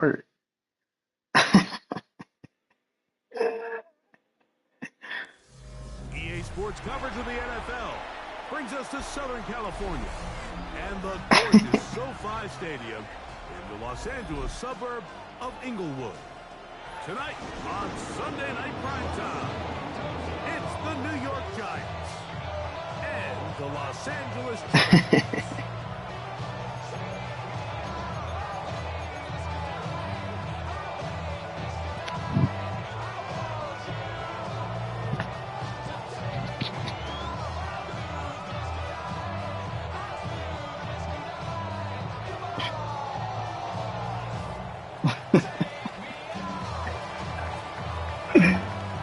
Or EA Sports coverage of the NFL brings us to Southern California and the gorgeous SoFi Stadium in the Los Angeles suburb of Inglewood. Tonight on Sunday Night Primetime, it's the New York Giants and the Los Angeles Chargers.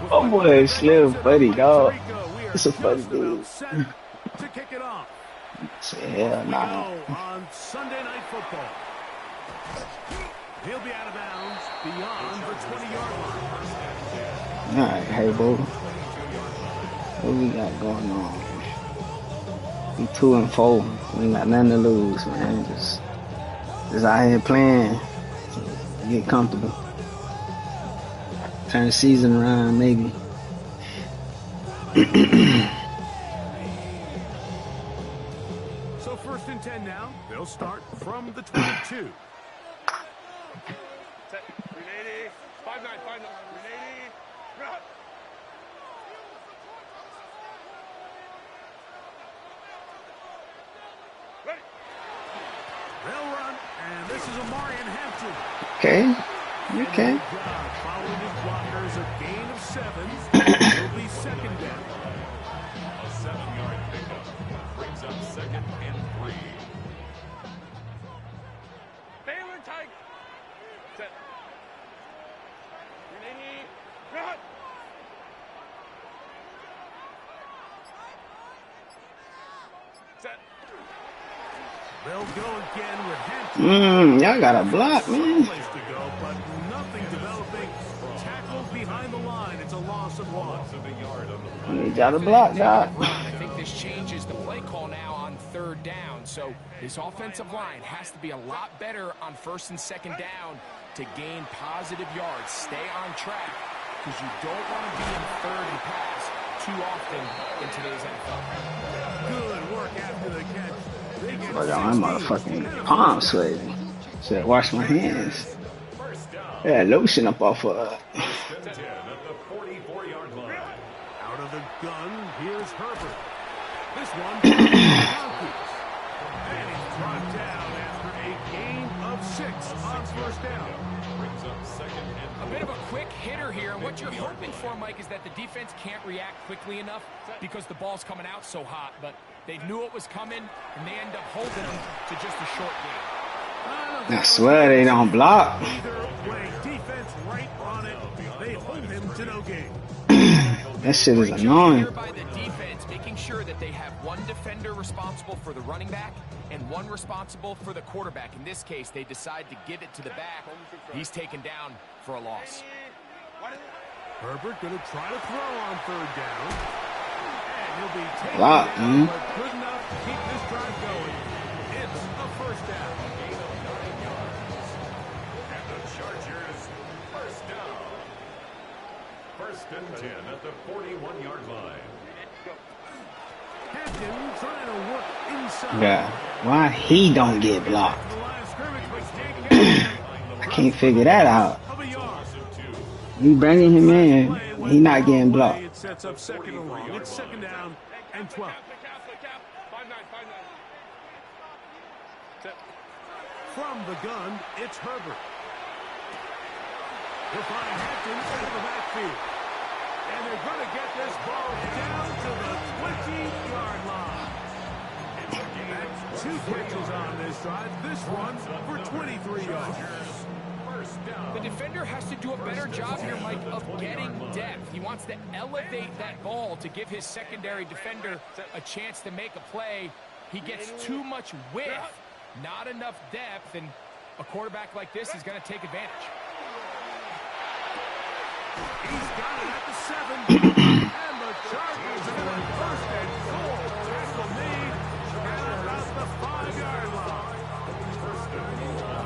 oh boy, Slim funny dog. It's a funny dude. To kick it off. Hell nah. On Sunday Night Football. He'll be out of bounds beyond the 20-yard line. All right, hey, bro. What we got going on? We 2-4. We ain't got nothing to lose, man. Just out here playing. Get comfortable. Turn the season around, maybe. So 1st and 10 now. They'll start from the 22. Set. 380. 5-9. 5-9. 380. Run. Ready. They'll run, and this is Amarian Hampton. Okay. Following his blockers, a gain of 7. It'll be 2nd down. A 7-yard pickup brings up 2nd and 3. Baylor tight. Set. 380. Run. Set. They'll go again with Hampton. Y'all got a block, man. Place to go, but nothing developing. Tackled behind the line. It's a loss of 1. You got a block, dog. I think this changes the play call now on 3rd down. So this offensive line has to be a lot better on 1st and 2nd down to gain positive yards. Stay on track because you don't want to be in 3rd and pass too often in today's NFL. Good work after the catch. I got my motherfucking palm sweating. Should wash my hands. Yeah, lotion up off of At the 44-yard line. Out of the gun, here's Herbert. This one, and he's brought down after a gain of 6 on 1st down. Brings up 2nd and 4. A bit of a quick hitter here, and what you're hoping for, Mike, is that the defense can't react quickly enough because the ball's coming out so hot, but they knew it was coming, and they end up holding them to just a short game. I swear they don't block. Either way, defense right on it. They hold him to no gain. That shit is annoying. By the defense, making sure that they have one defender responsible for the running back and one responsible for the quarterback. In this case, they decide to give it to the back. He's taken down for a loss. Herbert going to try to throw on 3rd down. And he'll be taken Block, down, but good enough to keep this drive going. It's a 1st down. And the Chargers, 1st down. 1st and 10 at the 41-yard line. Hampton trying to work inside. Yeah. Why he don't get blocked? The line of scrimmage, but taken down I can't figure that out. of a yard. You bringing him in, he not getting blocked. It sets up 2nd and long. It's 2nd down and 12. 5-9. 5-9. Set. From the gun, it's Herbert. He'll find Hampton out of the backfield. And they're going to get this ball down to the 20-yard line. That's 2 catches on this drive. This one for 23 yards. The defender has to do a better job here, Mike, of getting depth. He wants to elevate that ball to give his secondary defender a chance to make a play. He gets too much width, not enough depth, and a quarterback like this is going to take advantage. He's got it at the 7. And the Chargers have a 1st and goal. Tackle made at about the 5-yard line.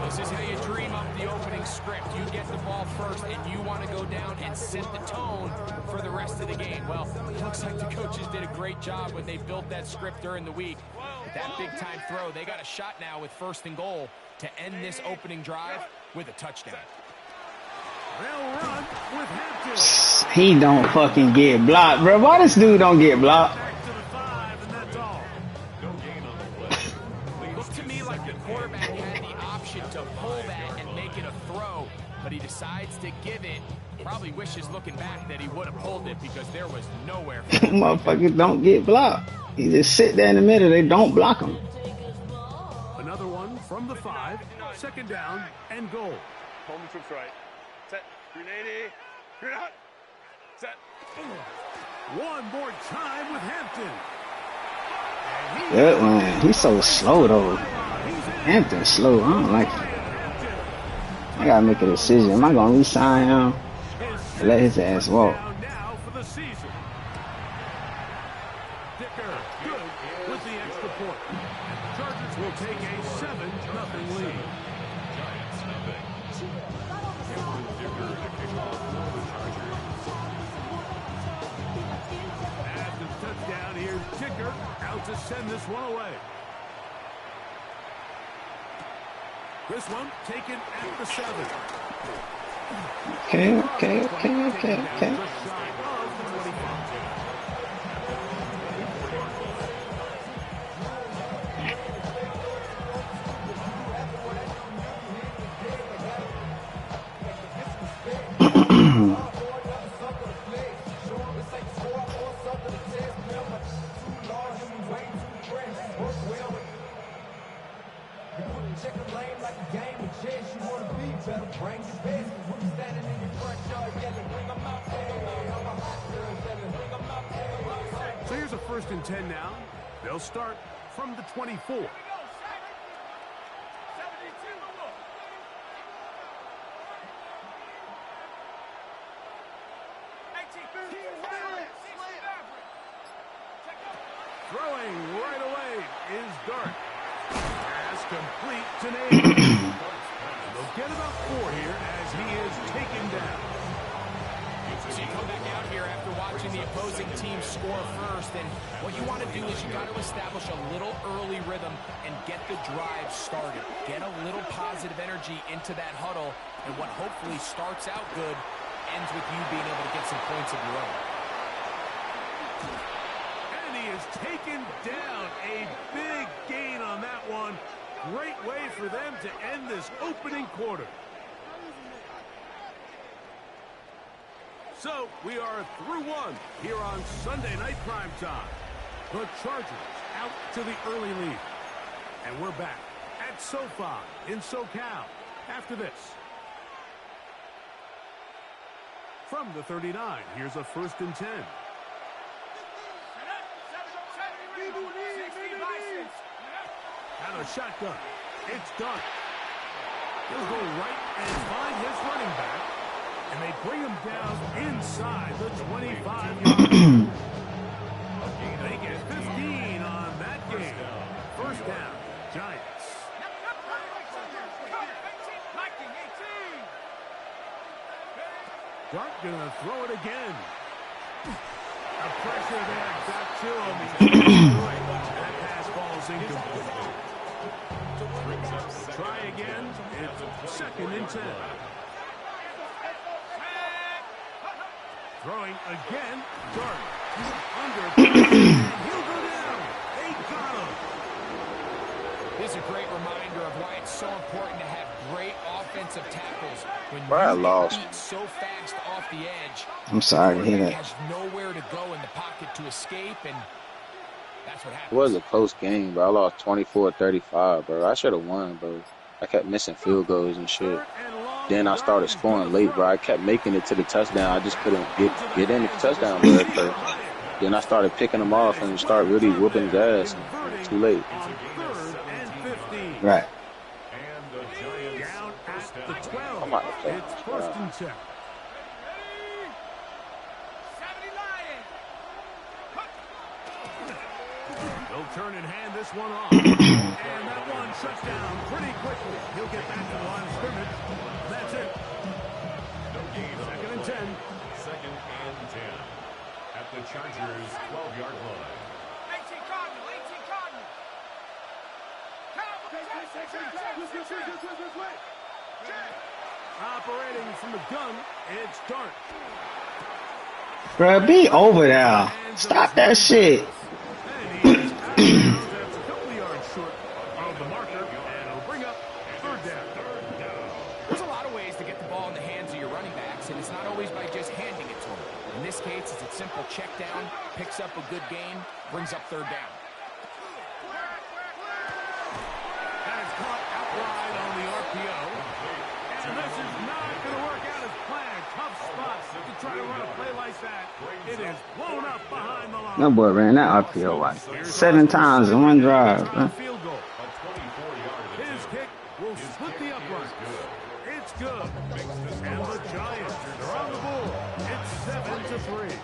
This is how you dream up the opening script. You get the ball first, and you want to go down and set the tone for the rest of the game. Well, it looks like the coaches did a great job when they built that script during the week. With that big-time throw, they got a shot now with 1st and goal to end this opening drive with a touchdown. They'll run with Hampton. He don't fucking get blocked, bro. Why this dude don't get blocked? Back to the 5, and that's all. No gain on the play. Looked to me like the quarterback had the option to pull that and make it a throw, but he decides to give it. Probably wishes looking back that he would have pulled it because there was nowhere for him. Motherfuckers don't get blocked. He just sit there in the middle. They don't block him. Another one from the 5. 2nd down and goal. Home troops right. Set. 380. You're out. Set. One more time with Hampton. Good one. He's so slow though. Hampton's slow. I don't like it. I gotta make a decision. Am I gonna re-sign him or let his ass walk? Now for the season. Dicker, good with the extra point. Chargers will take a 7-0 lead. Giants nothing. Cameron Dicker to kick off for the Chargers. At the touchdown, here's Dicker out to send this one away. This one taken at the 7. Okay. Just shy of the 25. So here's a 1st and 10 now. They'll start from the 24. Throwing right away is Dart. Pass complete to Nate. They'll get about 4 here as he is taken down. So you come back out here after watching the opposing team score first, and what you want to do is you got to establish a little early rhythm and get the drive started. Get a little positive energy into that huddle, and what hopefully starts out good ends with you being able to get some points of your own. And he is taken down. A big gain on that one. Great way for them to end this opening quarter. So we are through one here on Sunday Night Primetime. The Chargers out to the early lead. And we're back at SoFi in SoCal after this. From the 39, here's a 1st and 10. And a shotgun. It's done. He'll go right and find his running back. And they bring him down inside the 25-yard. They get 15 on that game. 1st down, Giants. Dart gonna throw it again. The pressure there got to him. That pass falls incomplete. Try again. It's 2nd and 10. Throwing again. Dart. Under. He'll go down. They got him. This is a great reminder of why it's so important to have great offensive tackles. When I you lost. beat so fast off the edge, I'm sorry to hear he that. has nowhere to go in the pocket to escape, and that's what It happens. was a close game, bro. I lost 24-35, bro. I should have won, bro. I kept missing field goals and shit. Then I started scoring late, bro. I kept making it to the touchdown. I just couldn't get in the touchdown, bro, at first. Then I started picking him off and start really whooping his ass. Too late. Right. And the Giants Down first at the down. 12. I'm out of play. It's 1st and 10. They'll He'll turn and hand this one off. And that one shuts down pretty quickly. He'll get back to the line of scrimmage. That's it. Second and 10. Second and 10 at the Chargers' 12-yard line. 18 Cardinal, 18 Cardinal. Operating from the gun, it's Dart. Bruh, be over there. Stop that shit. And he's out of bounds. That's a couple of yards short of the marker, and it'll bring up third down. There's a lot of ways to get the ball in the hands of your running backs, and it's not always by just handing it to them. In this case, it's a simple check down, picks up a good gain, brings up third down. And it's caught outright on the RPO. And this is not going to work out as planned. Tough spot to try to run a play like that. It is blown up behind the line. That boy ran that RPO like 7 times in one drive, bro. Field goal. His kick will split the upright. It's good. And the Giants are on the board. It's 7-3.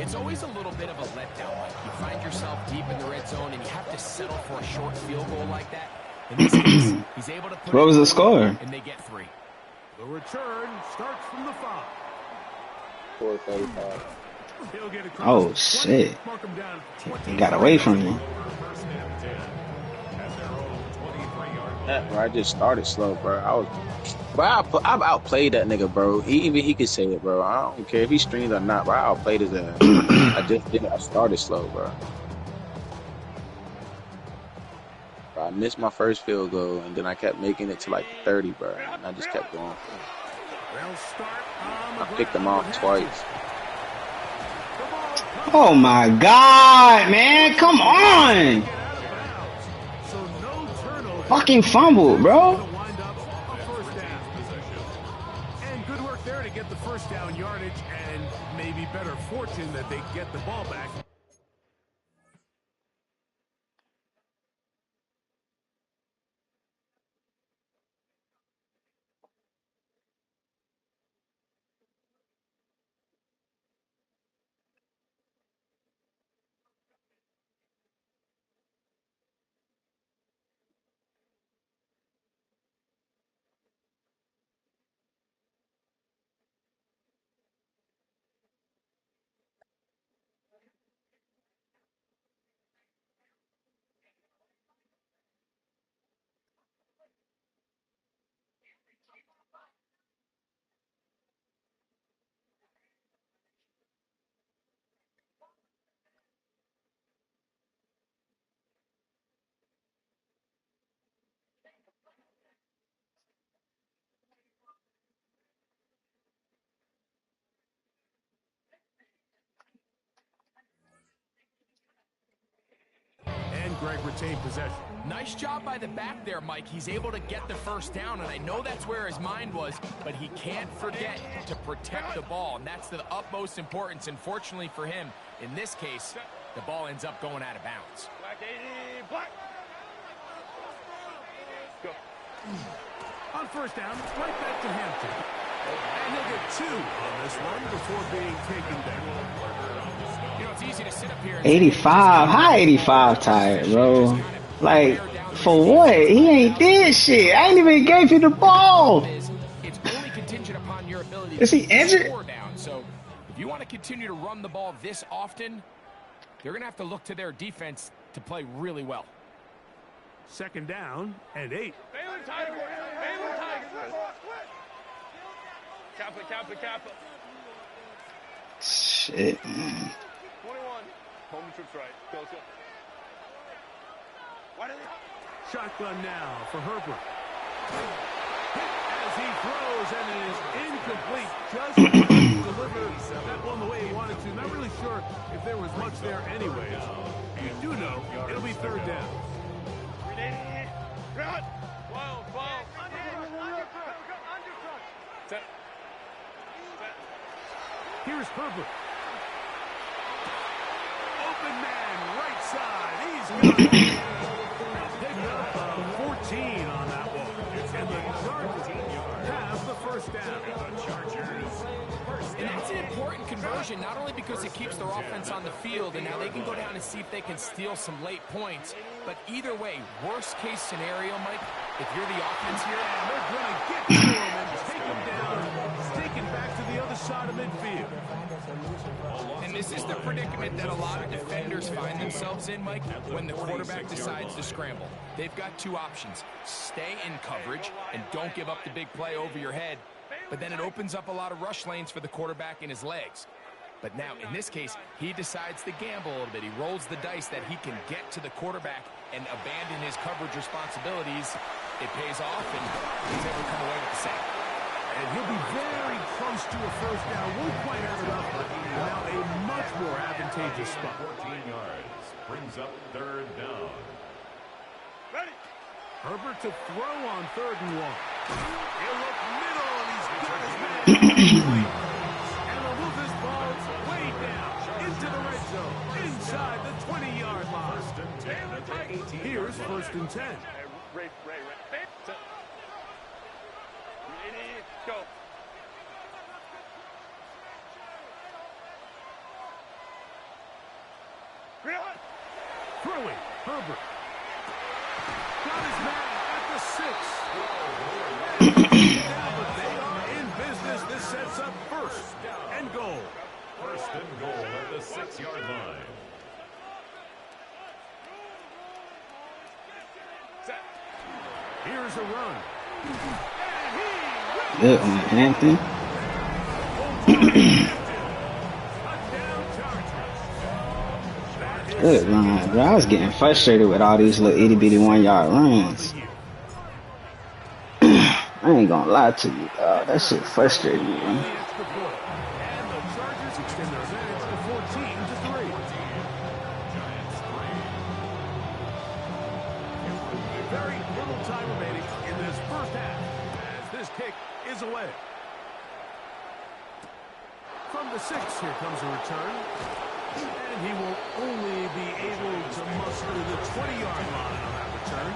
It's always a little bit of a letdown. Like you find yourself deep in the red zone, and you have to settle for a short field goal like that. In this case, he's able to put What was the score? And they get 3. The return starts from the 5. 4:35. He'll get across Oh, 20, shit. mark him down He got away from me. Bro, I just started slow, bro. I outplayed that nigga, bro. Even he could say it, bro. I don't care if he streamed or not, bro. I outplayed his ass. I started slow, bro. I missed my first field goal, and then I kept making it to like 30, bro. And I just kept going. I picked them off twice. Oh my God, man. Come on. Fucking fumble, bro. And good work there to get the first down yardage, and maybe better fortune that they get the ball back. And Greg retained possession. Nice job by the back there, Mike. He's able to get the first down, and I know that's where his mind was, but he can't forget to protect the ball, and that's the utmost importance. And fortunately for him, in this case, the ball ends up going out of bounds. Black 80, black. Go. On first down, right back to Hampton. And he'll get 2 on this one before being taken down. You know, it's easy to sit up here and 85. How 85 tired, bro? Like, for what? He ain't did shit. I ain't even gave you the ball. It's only contingent upon your ability Is he to injured? score down. So if you want to continue to run the ball this often, they're going to have to look to their defense to play really well. Second down and 8. Baylor Tigers. Baylor Tigers. Kappa, Kappa. Shit. 21. Home trips right. Go. Why did they... Shotgun now for Herbert. As he throws, and it is incomplete. Just couldn't deliver that one the way he wanted to. Not really sure if there was much there anyways. You do know it'll be third down. Run. 12. Set. Here's Herbert. Open man, right side. He's got it. Pick up 14 on that one. And the Chargers have the first down. And that's an important conversion. decision not only because it keeps their offense on the field, and now they can go down and see if they can steal some late points. But either way, worst case scenario, Mike, if you're the offense here, they're going to get to him and take him down, taken back to the other side of midfield. And this is the predicament that a lot of defenders find themselves in, Mike, when the quarterback decides to scramble. They've got two options. Stay in coverage and don't give up the big play over your head, but then it opens up a lot of rush lanes for the quarterback and his legs. But now, in this case, he decides to gamble a little bit. He rolls the dice that he can get to the quarterback and abandon his coverage responsibilities. It pays off, and he's able to come away with the sack. And he'll be very close to a first down. Won't quite have it up, but now a much more advantageous spot. 14 yards. Brings up third down. Ready. Herbert to throw on 3rd and 1. He'll look middle, and he's got his man. And he'll move this ball way down into the red zone, inside the 20-yard line. First and 10 at the 18. Here's 1st and 10. Ray. Go. Throwing, Herbert. Got his man at the 6. But they are in business. This sets up 1st and goal. 1st and goal at the 6-yard line. Here's a run. Good one, Hampton. Good run, bro. I was getting frustrated with all these little itty-bitty 1-yard runs. I ain't gonna lie to you, dog. That shit frustrated me, man. Very little time remaining in this first half as this kick is away. From the 6, here comes a return. And he will only be able to muster the 20-yard line on that return.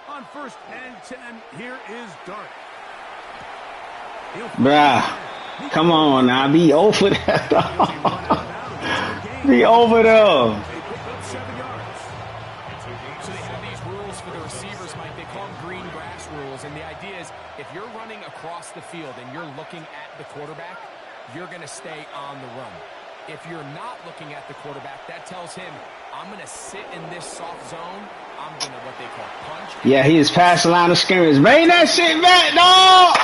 On 1st and 10, here is Dart. Bruh, come on now, be over that, dog. Be over there. So they have these rules for the receivers, Mike. They call them green grass rules, and the idea is if you're running across the field and you're looking at the quarterback, you're going to stay on the run. If you're not looking at the quarterback, that tells him, I'm going to sit in this soft zone. I'm going to what they call punch. Yeah, he is past the line of scrimmage. Bring that shit back, dog.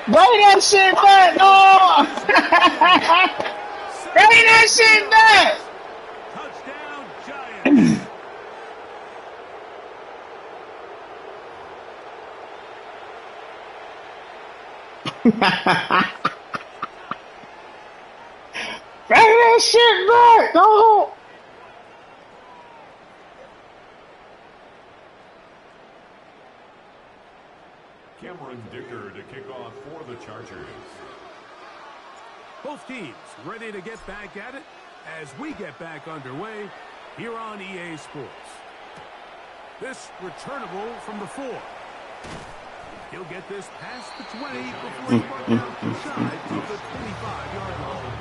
Bring that shit back, dog. Bring that shit back. Touchdown, Giants. Bring that shit back, dog. Cameron Dicker to kick off for the Chargers. Both teams ready to get back at it as we get back underway here on EA Sports. This returnable from the 4. He'll get this past the 20 before he's brought down inside to the 25-yard line.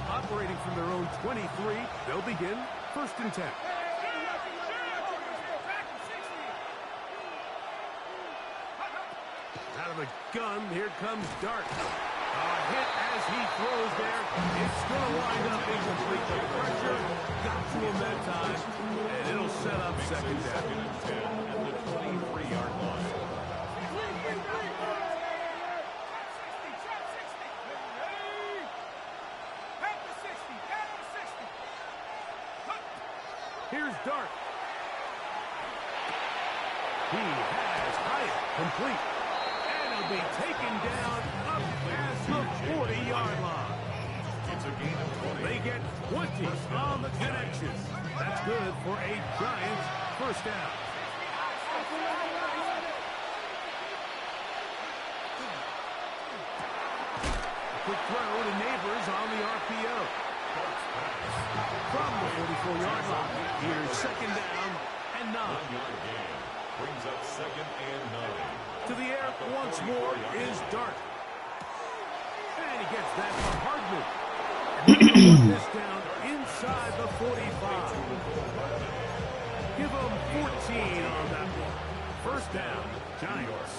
Operating from their own 23, they'll begin 1st and 10. Out of the gun, here comes Dart. A hit as he throws there. It's going to wind up incomplete. The pressure got to him that time, and it'll set up 2nd down. At the 23-yard line. Here's Dart. He has Hyatt complete. And he'll be taken down up past the 40-yard line. It's a gain of 20. They get 20 on the connection. That's good for a Giants first down. Quick throw to Neighbors on the RPO. From the 44-yard line, here's second down and 9. 1-yard gain. Brings up second and 9. To the air once more is Dart. And he gets that for Hardman. And he'll put this down inside the 45. Give him 14 on that one. First down, Giants.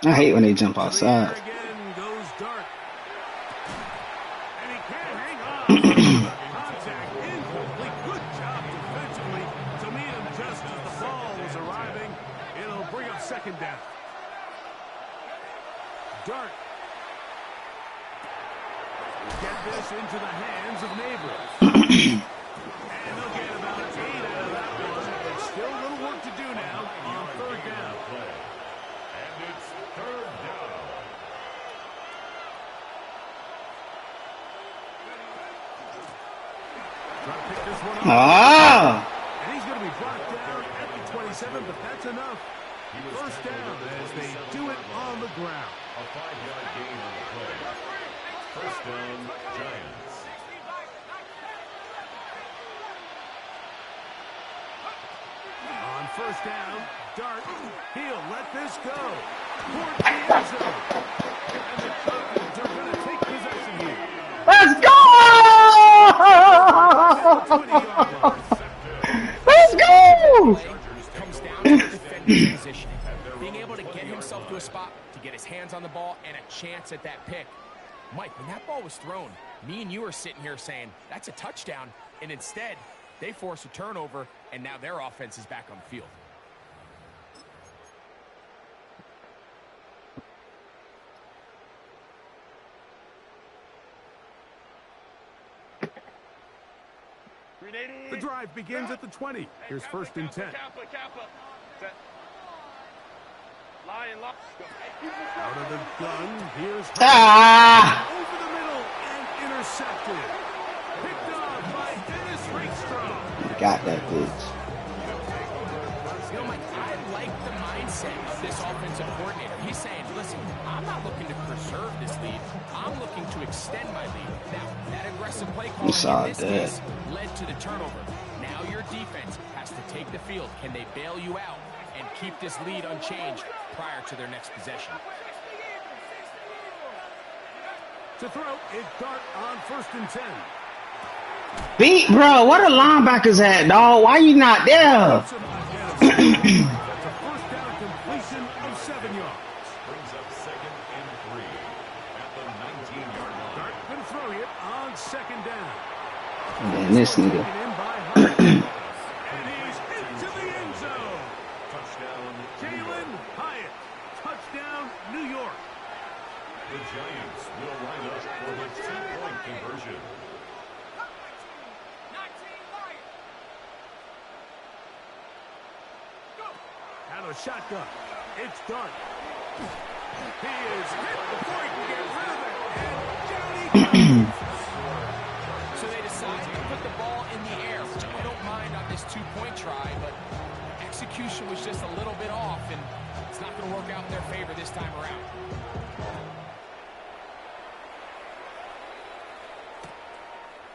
I hate when they jump outside. Again goes Dart. And he can't hang on. Contact incomplete. Good job defensively to meet him just as the ball was arriving. It'll bring up second down. Dart. Get this into the hands of Neighbors. And they'll get about 8 out of that one. But still a little work to do now on third down. And it's third down. Trying to pick this one up. Ah! And he's going to be brought down at the 27, but that's enough. First down as they do it on the ground. A 5-yard gain on the play. First down, Giants. On first down, Dart, he'll let this go. Toward the end zone. And the Falcons are going to take possession here. Let's go! Let's go! Comes down to the defender's positioning. Being able to get himself to a spot, to get his hands on the ball, and a chance at that pick. Mike, when that ball was thrown, me and you are sitting here saying, that's a touchdown. And instead, they force a turnover, and now their offense is back on the field. The drive begins at the 20. Here's first and 10. Out of the gun, here's over the middle and intercepted. Picked off by Dennis Ringstrom. Got that bitch. You know, Mike, I like the mindset of this offensive coordinator. He's saying, listen, I'm not looking to preserve this lead. I'm looking to extend my lead. Now, that aggressive play calling in this case led to the turnover. Now your defense has to take the field. Can they bail you out and keep this lead unchanged prior to their next possession? To throw, it's Dart on first and 10. Beat, bro. What are linebackers at, dog? Why you not there? That's a first down completion of 7 yards. Brings up second and 3 at the 19-yard line. Dart going to throw it on second down. Man, this nigga. Taken in by Hyatt. And he's into the end zone. Touchdown, Jalen Hyatt. Touchdown, New York. The Giants will line up for the 2-point conversion. Out of shotgun. It's Dart. He is hit before he can get rid of it. And down he goes. So they decide to put the ball in the air, which I don't mind on this 2-point try, but execution was just a little bit off, and it's not going to work out in their favor this time around.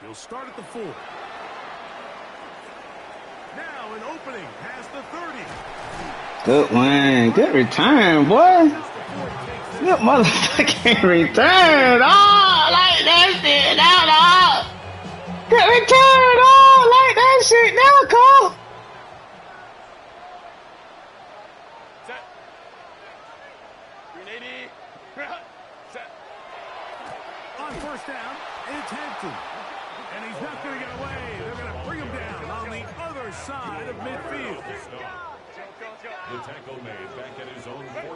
He'll start at the 4. Now an opening past the 30. Good one. Good return, boy. Good motherfucking return. Oh, like that shit. Now, good return. Oh, like that shit. Now, Cole. Set. 380. Set. On first down, it's Hampton. And he's not going to get away. They're going to bring him down on the other side of midfield. The tackle made back at his own 49.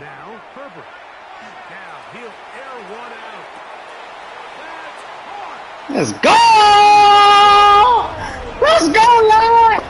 Now, Herbert. Now, he'll air one out. That's hard. Let's go. Let's go, Lord.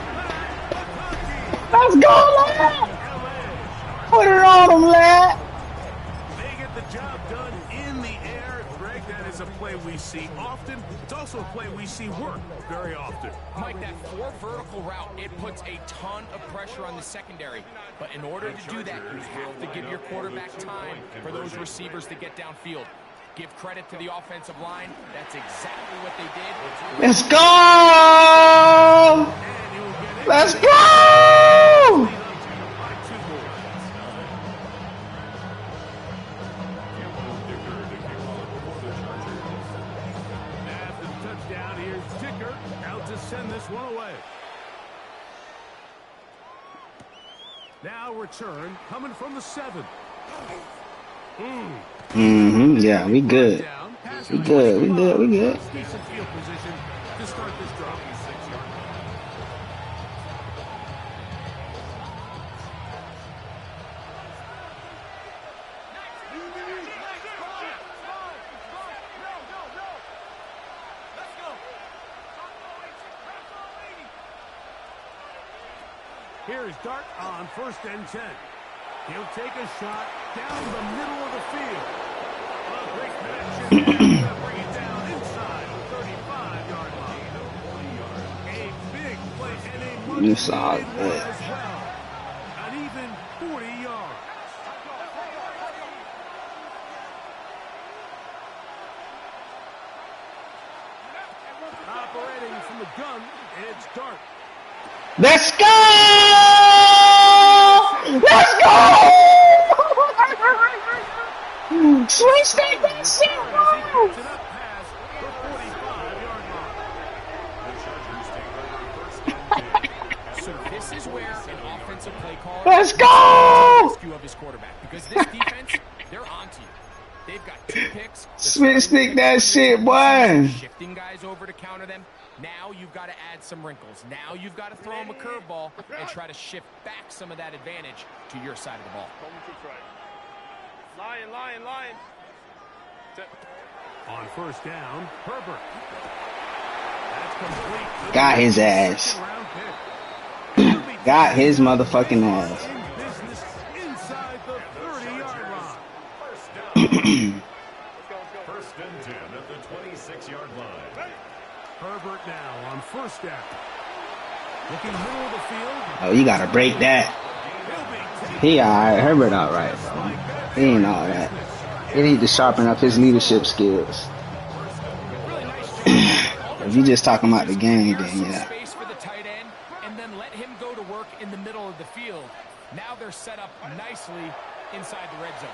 very often. Mike, that 4 vertical route, it puts a ton of pressure on the secondary. But in order to do that, you have to give your quarterback time for those receivers to get downfield. Give credit to the offensive line. That's exactly what they did. Let's go! Let's go! After the touchdown, here's Dicker out to send this one away. Now return coming from the 7. Yeah, we good. We good. We good. We good. Decent field position to start this drive. Here's Dart on 1st and 10. He'll take a shot down the middle of the field. A great connection. Bring it down inside the 35-yard line. A big play and a You saw it. as well. An even 40 yards. Operating from the gun, it's Dart. Let's go! Let's go! Sweet state that shit, bro! So this is where an offensive play caller Let's go! rescue of his quarterback, because this defense, they're onto you. They've got 2 picks. Sweet stick that shit, boy. Shifting guys over to counter them. Now you've got to add some wrinkles. Now you've got to throw them a curveball and try to shift back some of that advantage to your side of the ball. Lion. On 1st down, Herbert. That's complete. Got his ass. Got his motherfucking ass. In business inside the 30-yard line. First and 10 at the 26-yard line. Herbert now on 1st down. Looking middle of the field. Oh, you gotta break that. He alright. Herbert alright, bro. He ain't all that. He need to sharpen up his leadership skills. If you just talking about the game, then yeah. Space for the tight end, and then let him go to work in the middle of the field. Now they're set up nicely inside the red zone.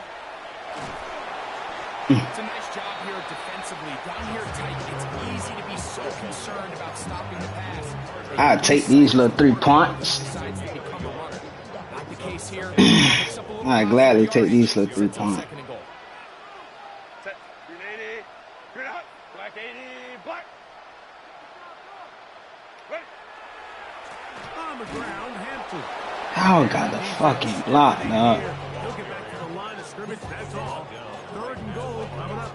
It's a nice job here defensively. Down here tight, it's easy to be so concerned about stopping the pass. I'll take these little 3 points. Decides to become a runner. Not the case here. I'd gladly take these little 3 points. Second and goal. Set. Green 80. Green out. Black 80. Black. Ready. On the ground, Hampton. I got the fucking block, dog. He'll get back to the line of scrimmage. That's all. 3rd and goal coming up.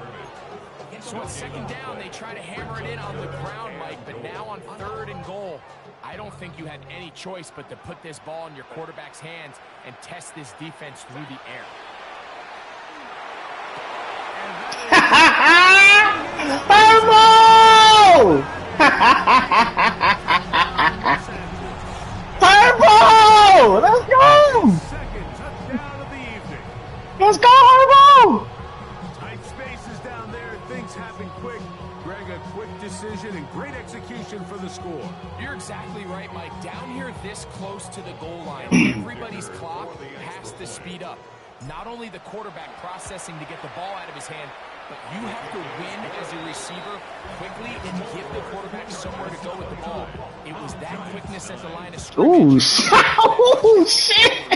So on 2nd down, they try to hammer it in on the ground, Mike, but now on 3rd and goal, I don't think you had any choice but to put this ball in your quarterback's hands and test this defense through the air. Purple! Purple! Let's go! Second touchdown of the evening. Let's go, Purple! Tight spaces down there. Things happen quick. Greg, a quick decision and great execution for the score. You're exactly right, Mike. Down here this close to the goal line, everybody's clock has to speed up. Not only the quarterback processing to get the ball out of his hand, but you have to win as a receiver quickly and give the quarterback somewhere to go with the ball. It was that quickness at the line of scrimmage. Ooh, shit!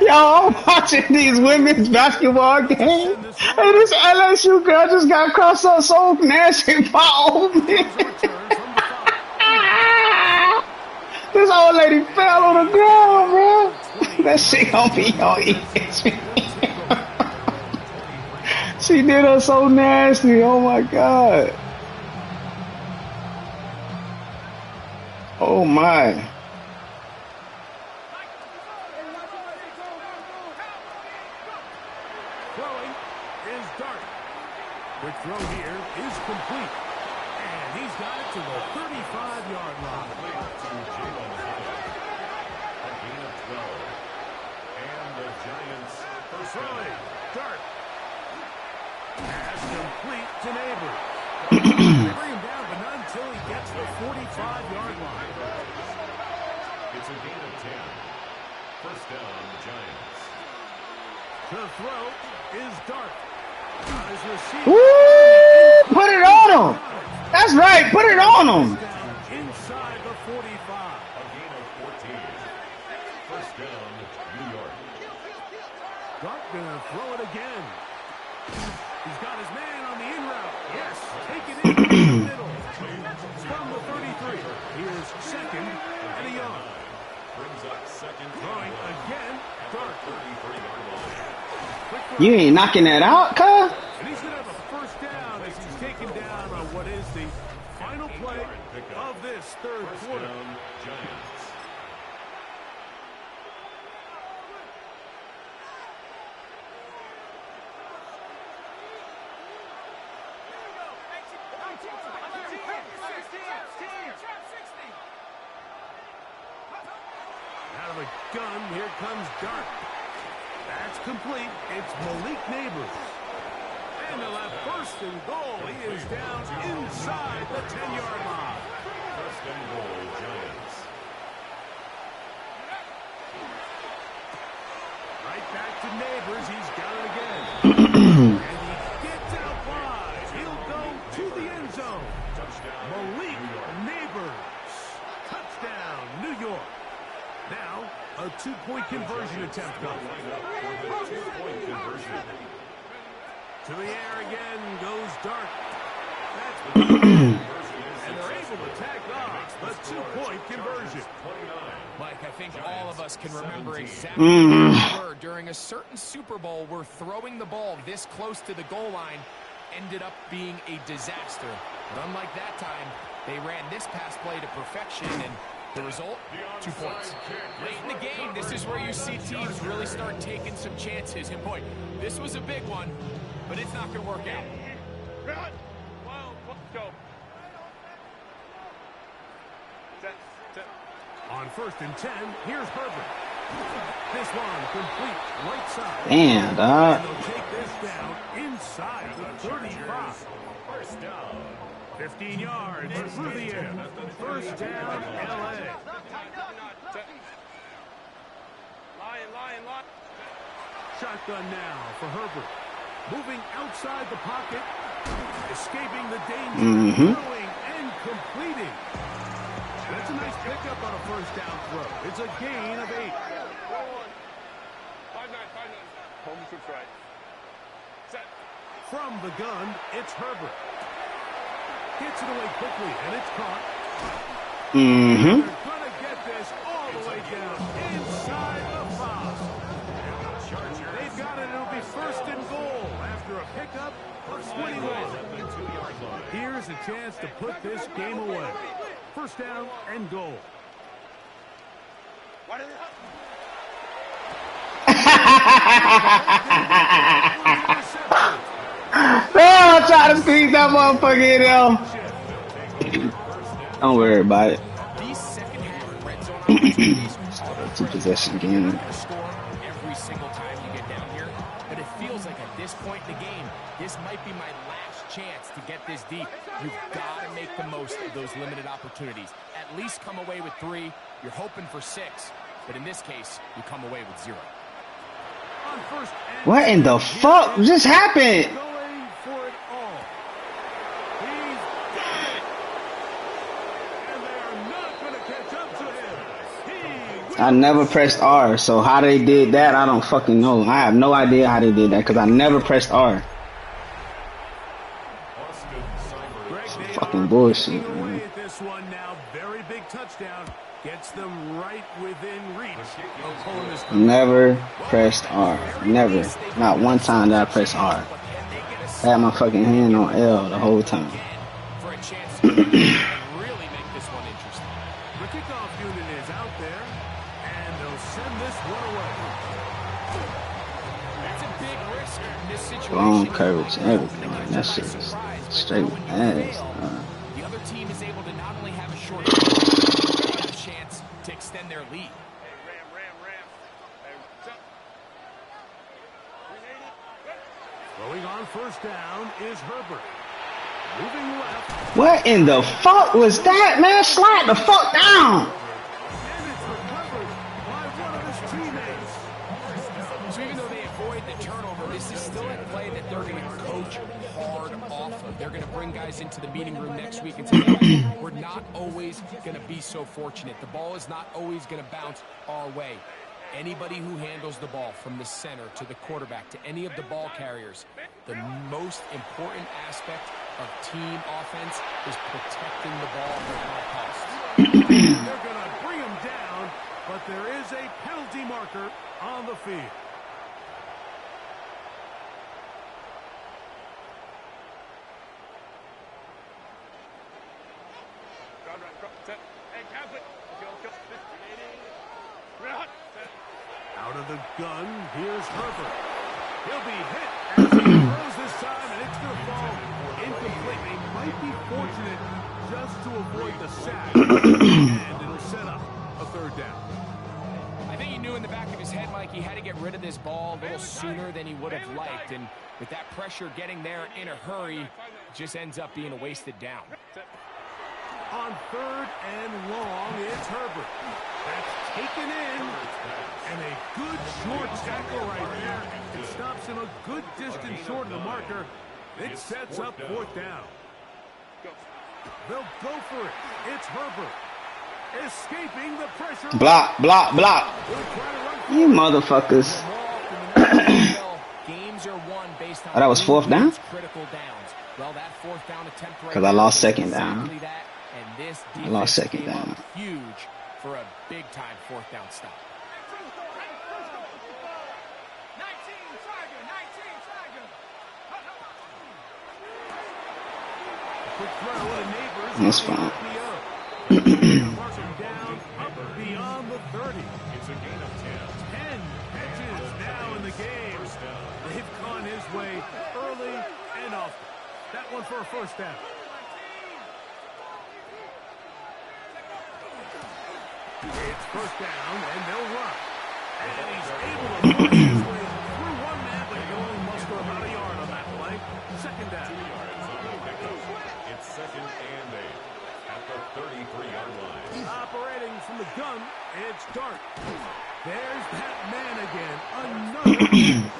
Yo, I'm watching these women's basketball games, and this LSU girl just got crossed up so nasty by old man. This old lady fell on the ground, bro. That shit gonna be on ESPN. She did her so nasty. Oh my god. Oh my. Throwing is Dart. Quick throw here is complete. And he's got it to the 35-yard line. A gain of 12. And the Giants first Throwing. Dart. Pass complete to Neighbors. They bring him down, but not until he gets the 45-yard line. It's a gain of 10. First down, Giants. To throw is Dart. Got his receiver. Woo! Put it on him. That's right. Put it on him. Inside the 45. A gain of 14. First down, New York. Dart gonna throw it again. He's got his man on the in route. Yes, take it in the middle. From the 33. Here's second and a yard. Brings up second. Throwing again. Dart. 33-yard line. You ain't knocking that out, cuz. And he's gonna have a first down as he's taken down on what is the final play of this third First quarter. down, Giants. Out of a gun, here comes Dart. That's complete. It's Malik Neighbors. And they'll have first and goal. He is down inside the 10-yard line. First and goal, Giants. Right back to Neighbors. He's got it again. And he gets out wide. He'll go to the end zone. Malik Neighbors. Touchdown, New York. Now, a two-point conversion attempt coming. Two-point conversion. To the air again goes Dart. That's and they're able to tack off the two-point conversion. Mike, I think all of us can remember exactly where we were during a certain Super Bowl where throwing the ball this close to the goal line ended up being a disaster. But unlike that time, they ran this pass play to perfection, and the result, 2 points. Late in the game, this is where you see teams really start taking some chances. And boy, this was a big one, but it's not going to work out. Go. On first and 10, here's Herbert. This one complete right side. Damn, dog. And they'll take this down inside the 35. First down. 15 yards through the air. First down, L.A. Lion. Shotgun now for Herbert. Moving outside the pocket. Escaping the danger. Throwing and completing. That's a nice pickup on a first down throw. It's a gain of 8. 5-9. Home switch right. Set. From the gun, it's Herbert. Gets it away quickly, and it's caught. They're going to get this all the way down inside the 5. They've got it. It'll be first and goal after a pickup for 21. Here's a chance to put this game away. First down and goal. Oh, try to squeeze that motherfucker in there. Don't worry about it. These second half red zone opportunities Two possession game. score every single time you get down here, but it feels like at this point in the game, this might be my last chance to get this deep. You've got to make the most of those limited opportunities. At least come away with 3. You're hoping for 6, but in this case, you come away with 0. On first and What in the fuck just happened? going for it all. He's got it. And they are not going to catch up to him. I never pressed R, so how they did that, I don't fucking know. I have no idea how they did that because I never pressed R. Some fucking bullshit, man. This one now, very big touchdown. Gets them right within reach of pulling this. Never pressed R. Never. Not one time did I press R. I had my fucking hand on L the whole time. For a chance to really make this one interesting. The kickoff unit is out there, and they'll send this one away. That's a big risk in this situation. Long coverage, everything. That shit is straight ass. The other team is able to not only have a short field, but a chance to extend their lead. Throwing on first down is Herbert. Moving left. What in the fuck was that, man? Slide the fuck down. And it's recovered by one of his teammates. So even though they avoid the turnover, this is still a play that they're going to coach hard off of. They're going to bring guys into the meeting room next week and say, hey, we're not always going to be so fortunate. The ball is not always going to bounce our way. Anybody who handles the ball from the center to the quarterback to any of the ball carriers, the most important aspect of team offense is protecting the ball at all costs. They're going to bring him down, but there is a penalty marker on the field. Out of the gun, here's Herbert. He'll be hit as he throws this time, and it's going to fall incomplete. They might be fortunate just to avoid the sack, and it'll set up a third down. I think he knew in the back of his head, Mike, he had to get rid of this ball a little sooner than he would have liked, and with that pressure getting there in a hurry, it just ends up being a wasted down. On third and long, it's Herbert. That's taken in, and a good short tackle right there. It stops him a good distance short of the marker. It sets up fourth down. They'll go for it. It's Herbert. Escaping the pressure. Block, block, block. You motherfuckers. Games are won based on Oh, that was fourth down? critical downs. Well, that fourth down attempt right 'Cause I lost there second was down. exactly that, and this I lost defense second came up down. huge for a big-time fourth down stop. Quick throw to neighbors. That's fine. Marking down up beyond the 30. It's a gain of 10. 10 catches now in the game. They've gone his way early and often. That one for a first down. It's first down, and they'll run. And he's able to force his way through one man, but he can only muster about a yard on that play. Second down. 2 yards on the pickup. It's second and 8 at the 33-yard line. Operating from the gun, it's Dart. There's that man again. Another man.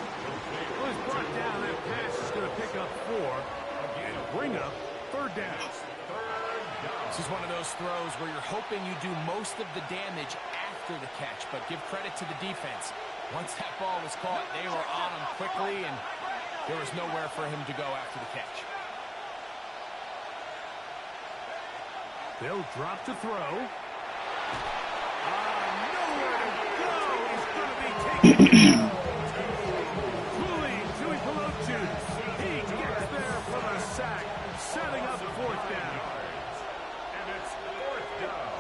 Was brought down. That pass is going to pick up 4 and bring up third down. This is one of those throws where you're hoping you do most of the damage after the catch, but give credit to the defense. Once that ball was caught, they were on him quickly, and there was nowhere for him to go after the catch. They'll drop to throw. Nowhere to go. He's going to be taken down. Julie Pelotus. He gets there for the sack, setting up fourth down. And it's fourth down.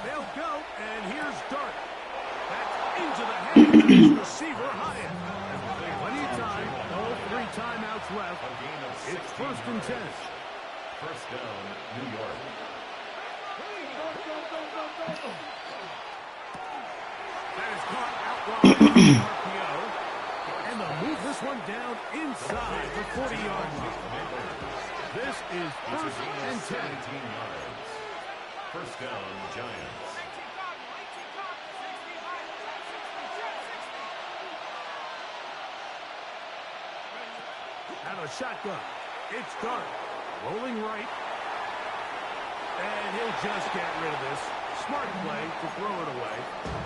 They'll go, and here's Dart. That's into the hands of his receiver, Hyatt. Plenty of time, all 3 timeouts left. A gain of 16 It's first and 10. First down, New York. That is caught outright on the RPO. And they'll move this one down inside the 40-yard line. This is first and 10. 17 yards. First down, Giants. Out of shotgun. It's Dart. Rolling right. And he'll just get rid of this. Smart play to throw it away.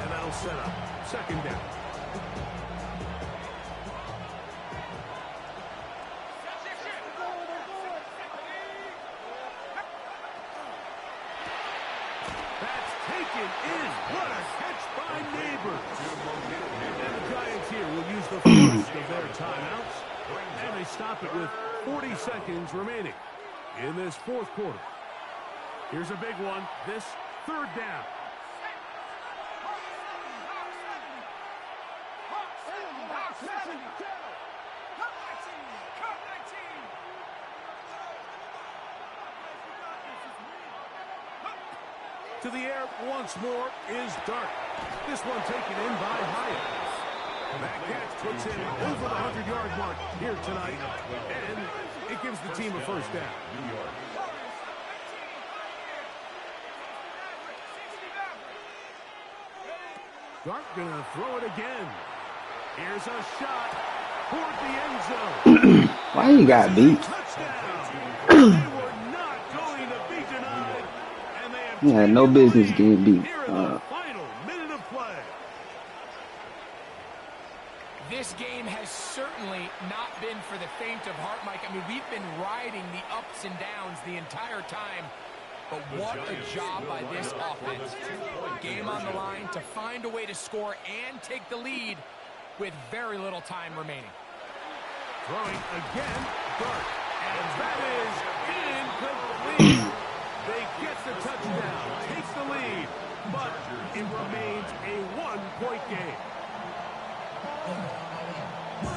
And that'll set up second down. That's taken in. What a catch by Neighbors. And the Giants here will use the first of their timeouts. And they stop it with 40 seconds remaining in this fourth quarter. Here's a big one. This third down. To the air once more is Dart. This one taken in by Hyatt. That catch puts him over the 100-yard mark here tonight, and it gives the team a first down. Dart gonna throw it again. Here's a shot toward the end zone. Why you got beat? They were not going to be denied, and they have You had no business getting beat. here in the final minute of play. This game has certainly not been for the faint of heart, Mike. I mean, we've been riding the ups and downs the entire time, but what a job by this offense. Game on the line to find a way to score and take the lead with very little time remaining. Throwing again, Dart, and that is incomplete. They get the touchdown, take the lead, but it remains a one-point game.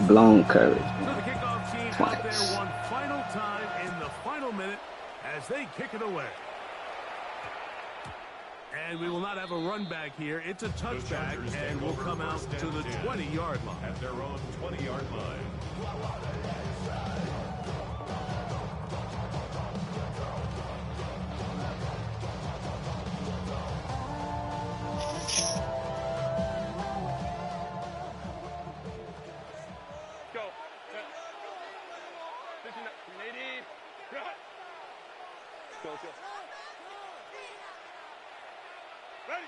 Blown courage. So the kickoff team Twice. out there one final time in the final minute as they kick it away. And we will not have a run back here. It's a touchback, and we'll come out to the 20-yard line. At their own 20-yard line. Go. 180. Go. Ready.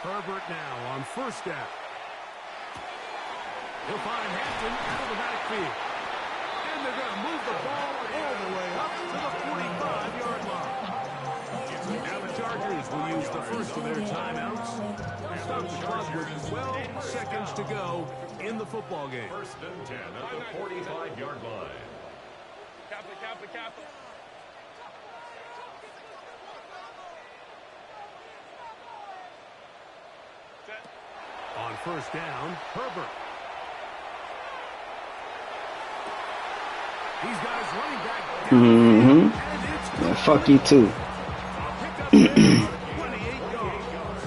Herbert now on first down. He'll find Hampton out of the backfield. And they're going to move the ball all the way up to the 45-yard line. Now the Chargers will use the first of their timeouts. They stop the clock with 12 seconds to go in the football game. First and 10 at the 45-yard line. Kappa. On first down, Herbert. He's got his running back down. Mm-hmm. And it's Yeah, fuck you too. picked up 28 yards.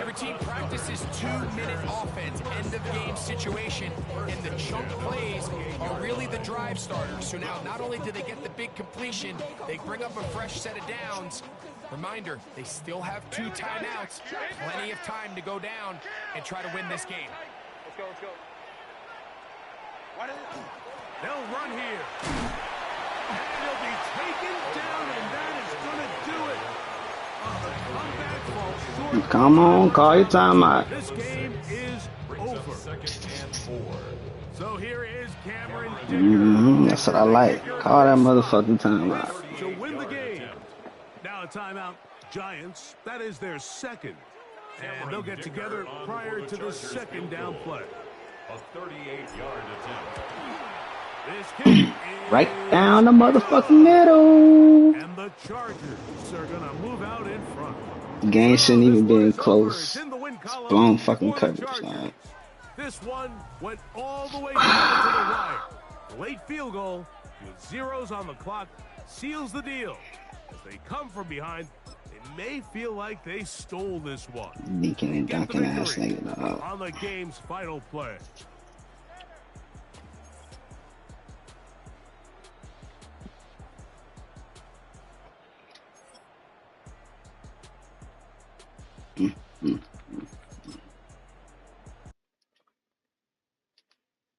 Every team practices 2-minute offense, end-of-game situation, and the chunk plays are really the drive starters. So now not only do they get the big completion, they bring up a fresh set of downs. Reminder, they still have 2 timeouts, plenty of time to go down and try to win this game. Let's go. They'll run here. And he'll be taken down, and that is going to do it. On the comeback, falls short. Come on, call your timeout. This game is over. Second and 4. So here is Cameron Dicker. Mm-hmm. That's what I like. Call that motherfucking timeout. To win the game. Now a timeout, Giants. That is their second. And they'll get together prior to the second down play. A 38-yard attempt. This kick is Right down the motherfucking middle. and the Chargers are going to move out in front. The game shouldn't even been close. It's in the win column Blown fucking for the coverage, Chargers. man. This one went all the way down to the wire. Late field goal with zeros on the clock seals the deal. As they come from behind, they may feel like they stole this one. Deacon and Get the Duncan ass victory nigga, dog. on the game's final play.